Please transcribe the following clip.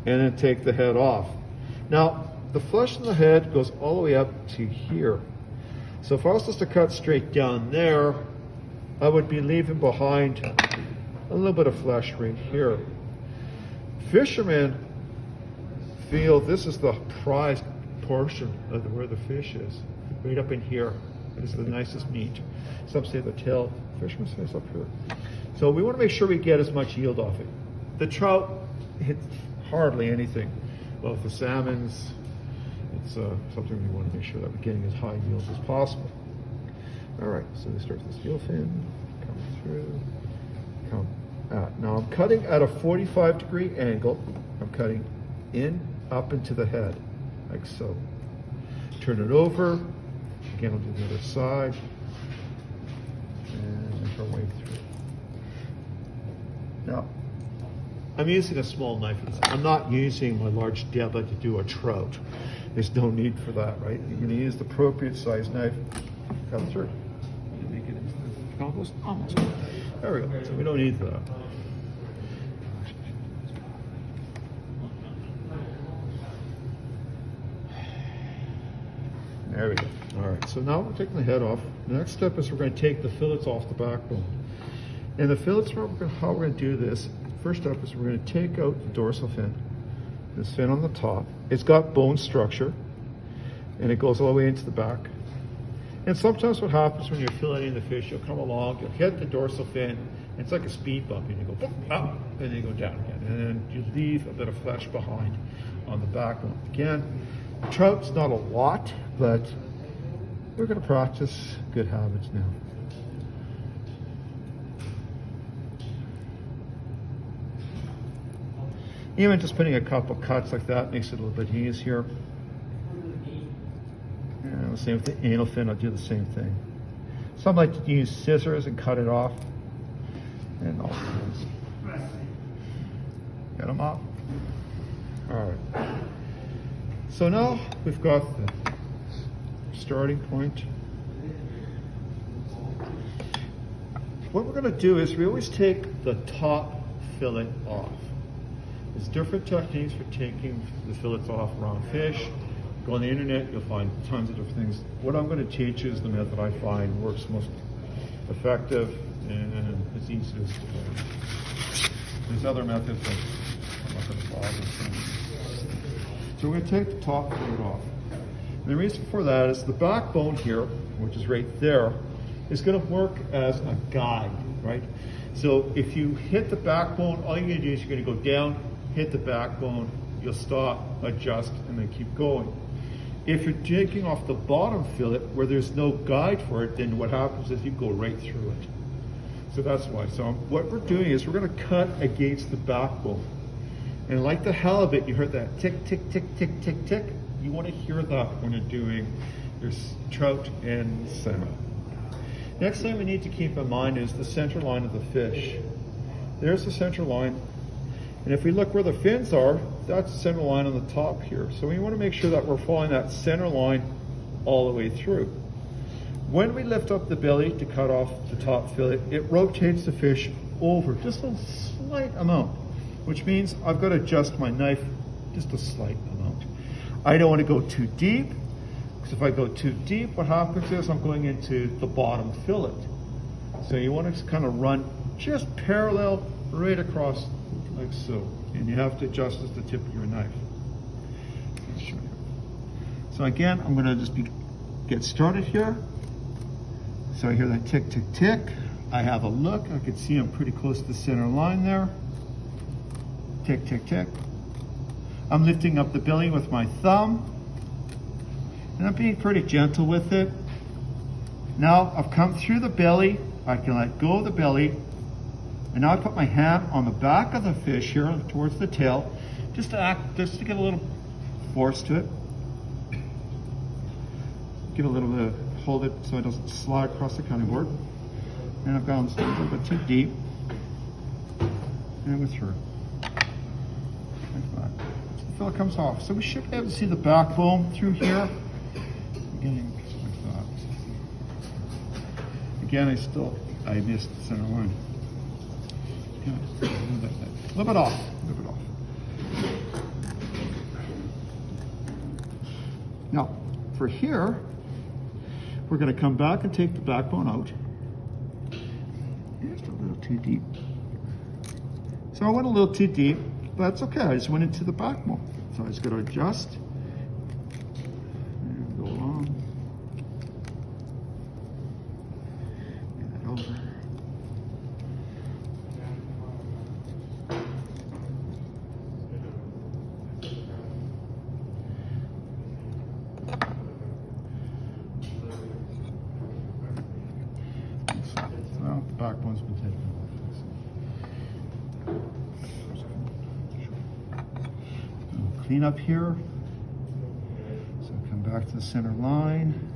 and then take the head off. Now, the flesh in the head goes all the way up to here. So if I was just to cut straight down there, I would be leaving behind a little bit of flesh right here. Fishermen feel this is the prized portion of where the fish is, right up in here. This is the nicest meat. Some say the tail, fishermen say it's up here. So we want to make sure we get as much yield off it. The trout hits hardly anything. Well, with the salmons, it's something we want to make sure that we're getting as high yields as possible. All right, so we start this gill fin, come through, come out. Now I'm cutting at a 45-degree angle. I'm cutting in, up into the head, like so. Turn it over. Again, I'll do the other side. And make our way through. Now, I'm using a small knife. I'm not using my large debba to do a trout. There's no need for that, right? You're going to use the appropriate size knife. Come through. You make it into the compost. Almost. There we go. So we don't need that. There we go. All right. So now we're taking the head off. The next step is we're going to take the fillets off the backbone. And the fillets, how we're going to do this, first up is we're going to take out the dorsal fin, this fin on the top. It's got bone structure, and it goes all the way into the back. And sometimes what happens when you're filleting the fish, you'll come along, you'll hit the dorsal fin, and it's like a speed bump, and you go up, and then you go down again. And then you leave a bit of flesh behind on the backbone. Again, trout's not a lot, but we're going to practice good habits now. Even just putting a couple cuts like that makes it a little bit easier. And the same with the anal fin, I'll do the same thing. Some like to use scissors and cut it off. And all those. Get them off. All right. So now we've got the starting point. What we're going to do is we always take the top fillet off. There's different techniques for taking the fillets off around fish. Go on the internet, you'll find tons of different things. What I'm going to teach you is the method I find works most effective and as easy as there's other methods that I'm not going to bother. So we're going to take the top fillet off. And the reason for that is the backbone here, which is right there, is going to work as a guide, right? So if you hit the backbone, all you're going to do is you're going to go down, hit the backbone, you'll stop, adjust, and then keep going. If you're taking off the bottom fillet where there's no guide for it, then what happens is you go right through it. So that's why. So what we're doing is we're going to cut against the backbone. And like the halibut, you heard that tick, tick, tick, tick, tick, tick. You want to hear that when you're doing your trout and salmon. Next thing we need to keep in mind is the center line of the fish. There's the center line. And if we look where the fins are, that's the center line on the top here. So we want to make sure that we're following that center line all the way through. When we lift up the belly to cut off the top fillet, it rotates the fish over just a slight amount, which means I've got to adjust my knife just a slight amount. I don't want to go too deep, because if I go too deep, what happens is I'm going into the bottom fillet. So you want to kind of run just parallel right across like so. And you have to adjust at the tip of your knife. I'll show you. So again, I'm going to just get started here. So I hear that tick, tick, tick. I have a look. I can see I'm pretty close to the center line there. Tick, tick, tick. I'm lifting up the belly with my thumb. And I'm being pretty gentle with it. Now I've come through the belly. I can let go of the belly. And now I put my hand on the back of the fish here towards the tail, just to get a little force to it. Give a little bit of, hold it so it doesn't slide across the cutting board. And I've gone a little bit too deep. And we're through. Like that. So the fillet comes off. So we should be able to see the backbone through here. Beginning like that. Again, I missed the center line. A little bit off, a little bit off. Now, for here, we're going to come back and take the backbone out. Just a little too deep. So I went a little too deep, but that's okay. I just went into the backbone. So I just got to adjust and go along. Bring that over. Well, the backbone's been taken off. Clean up here. So come back to the center line.